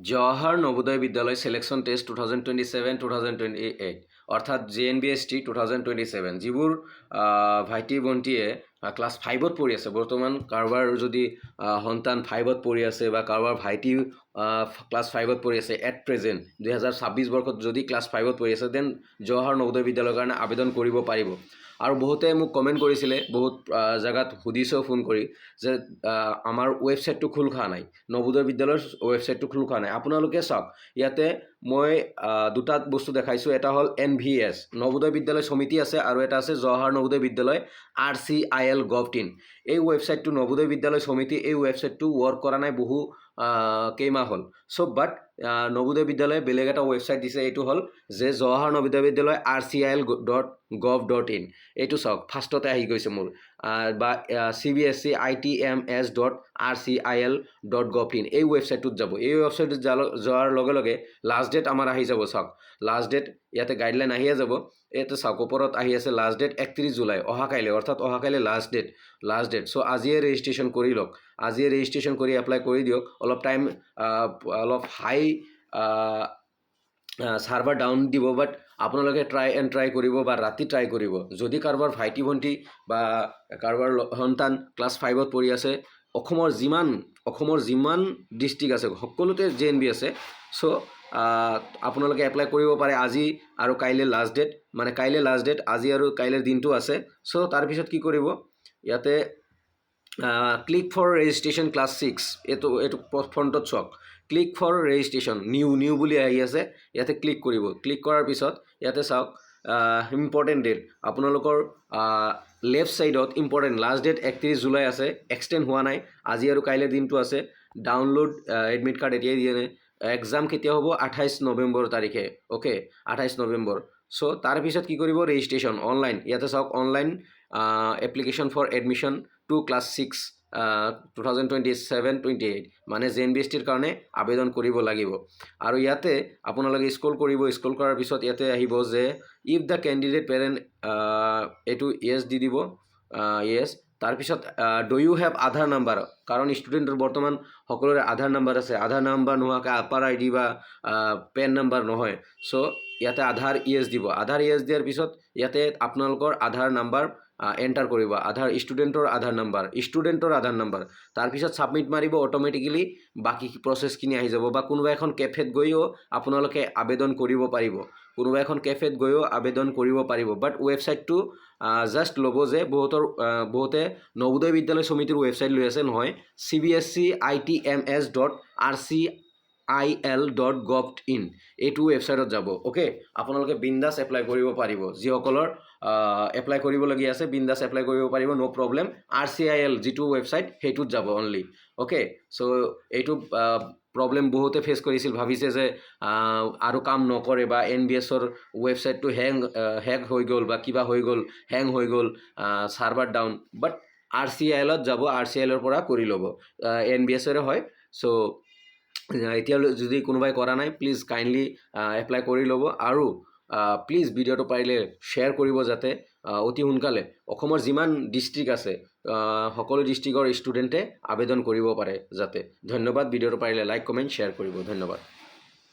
জৱাহৰ নবোদয় বিদ্যালয় selection test 2027-2028 অৰ্থাৎ JNBST 2027 যিবোৰ ভাইটি ভণ্টিয়ে ক্লাছ 5ত পঢ়ি আছে বৰ্তমান কাৰোবাৰ যদি সন্তান 5ত পঢ়ি আছে বা কাৰোবাৰ ভাইটি ক্লাছ 5ত পঢ়ি আছে এট প্ৰেজেন্ট 2026 বৰ্ষত যদি ক্লাছ 5ত পঢ়ি আছে দেন জৱাহৰ নবোদয় বিদ্যালয়ৰ কাৰণে আবেদন কৰিব পাৰিব আৰু বহুতে মোক কমেন্ট কৰিছিলে বহুত জায়গাত সুধিছেও ফোন কৰি যে আমাৰ ওয়েবসাইটটো খোল খা নাই নবোদয় বিদ্যালয়ৰ ওয়েবসাইটটো খোল খা নাই আপোনালোকে চাওক ইয়াতে মই দুটা বস্তু দেখাইছো এটা হল NVS নবোদয় বিদ্যালয় সমিতি আছে আৰু এটা আছে জৱাহৰ নবোদয় বিদ্যালয় RCIL.gov.in এই ওয়েবসাইটটো নবোদয় বিদ্যালয় সমিতি এই ওয়েবসাইটটো ওয়ার্ক কৰা নাই বহু কেইমাহ হল সো বাট নবোদয় বিদ্যালয় বেলেগ এটা ওয়েবসাইট দিছে এইটো হল যে জৱাহৰ নবোদয় বিদ্যালয় RCIL.gov.in এইটো চাওক ফাৰ্ষ্টতে আহি গৈছে মোৰ বা CBSE ITMS.RCIL.gov.in এই ওয়েবসাইটটোত যাব এই ওয়েবসাইটত যোৱাৰ লগে লগে লাষ্ট ডেট আমাৰ আহি যাব চাওক লাষ্ট ডেট ইয়াতে গাইডলাইন আহিয়ে যাব এতে চাওক ওপৰত আহি আছে লাষ্ট ডেট 31 জুলাই অহাকাইলে অৰ্থাৎ অহাকাইলে লাষ্ট ডেট সো আজিয়ে ৰেজিষ্ট্ৰেচন কৰি লওক আজিয়ে ৰেজিষ্ট্ৰেচন কৰি এপ্লাই কৰি দিয়ক অলপ টাইম অলপ হাই সাৰ্ভাৰ ডাউন দিব বাট আপোনালোকে ট্ৰাই কৰিব বা ৰাতি ট্ৰাই কৰিব যদি কাৰোবাৰ ভাইটি ভণ্টি বা কাৰোবাৰ সন্তান ক্লাছ 5ত পঢ়ি আছে অসমৰ যিমান ডিস্ট্ৰিক্ট আছে সকলোতে JNB আছে সো আপোনালোকে এপ্লাই কৰিব পাৰে আজি আৰু কাইলে লাষ্ট ডেট মানে কাইলে লাষ্ট ডেট আজি আৰু কাইলেৰ দিনটো আছে সো তাৰ পিছত কি কৰিব ইয়াতে ক্লিক ফৰ ৰেজিষ্ট্ৰেচন ক্লাছ 6 এটো ফ্ৰণ্টত চাওক ক্লিক ফৰ ৰেজিষ্ট্ৰেচন নিউ বুলি আহি আছে ইয়াতে ক্লিক কৰিব ক্লিক কৰাৰ পিছত ইয়াতে চাওক ইম্পৰ্টেন্ট ডেট আপোনালোকৰ লেফট সাইডত ইম্পৰ্টেন্ট লাষ্ট ডেট 31 জুলাই আছে এক্সটেন্ড হোৱা নাই আজি আৰু কাইলে দিনটো আছে ডাউনলোড এডমিট কাৰ্ড এতিয়াই দিয়ে নাই এক্সাম কেতিয়া হ'ব 28 নৱেম্বৰ তাৰিখে ওকে 28 নৱেম্বৰ সো তাৰ পিছত কি কৰিব ৰেজিষ্ট্ৰেচন অনলাইন ইয়াতে চাওক online application for admission to class 6 2027-28 মানে JNBSTৰ কাৰণে আবেদন কৰিব লাগিব আৰু ইয়াতে আপোনালোকে স্ক্ৰল কৰাৰ পিছত ইয়াতে আহিব যে ইফ দা ক্যান্ডিডেট পেৰেন্ট এটো ইয়েস দি দিব ইয়েস তাৰ পিছত do you have Aadhaar number কাৰণ ষ্টুডেন্টৰ বৰ্তমান সকলোৰে আধাৰ নাম্বাৰ আছে আধাৰ নাম্বাৰ নোহাকে আপাৰ আইডি বা পেন নাম্বাৰ নহয় সো ইয়াতে আধাৰ ইয়েস দিব আধাৰ ইয়েস দিয়াৰ পিছত ইয়াতে আপোনালোকৰ আধাৰ নাম্বাৰ এন্টাৰ কৰিব আধাৰ ষ্টুডেন্টৰ আধাৰ নাম্বাৰ তাৰ পিছত সাবমিট মাৰিব অটোমেটিক্যালি বাকি প্ৰসেস কিনি আহি যাব বা কোনোবা এখন কেফেত গৈও আপোনালোকে আবেদন কৰিব পাৰিব বাট ওয়েবসাইটটো জাস্ট লব যে বহুতে নবোদয় বিদ্যালয় সমিতিৰ ওয়েবসাইট লৈ আছে নহয় CBSE ITMS.RCIL.gov.in এইটো ওয়েবসাইটত যাব ওকে আপোনালোকে বিন্দাস এপ্লাই কৰিব পাৰিব যিসকলৰ এপ্লাই কৰিব লাগি আছে বিন্দাস এপ্লাই কৰিব পাৰিব নো প্ৰবলেম RCIL যেটো ওয়েবসাইট হেতুত যাব অনলি ওকে সো এইটো প্ৰবলেম বহুতে ফেস কৰিছিল ভাবিছে যে আৰু কাম নকৰে বা NBS ৰ ওয়েবসাইটটো হ্যাং হৈ গল বা কিবা হৈ গল হ্যাং হৈ গল সাৰ্ভাৰ ডাউন বাট RCIL ত যাব RCIL ৰ পৰা কৰি লব NBS ৰ হয় সো এতিয়া যদি কোনোবাই কৰা নাই প্লিজ কাইন্ডলি এপ্লাই কৰি লব আৰু প্লিজ ভিডিওটো পাৰিলে শেয়াৰ কৰিব যাতে অতি সোনকালে অসমৰ যিমান ডিস্ট্ৰিক্ট আছে সকলো ডিস্ট্ৰিক্টৰ ষ্টুডেন্টে আবেদন কৰিব পাৰে যাতে ধন্যবাদ ভিডিওটো পাৰিলে লাইক কমেন্ট শেয়াৰ কৰিব ধন্যবাদ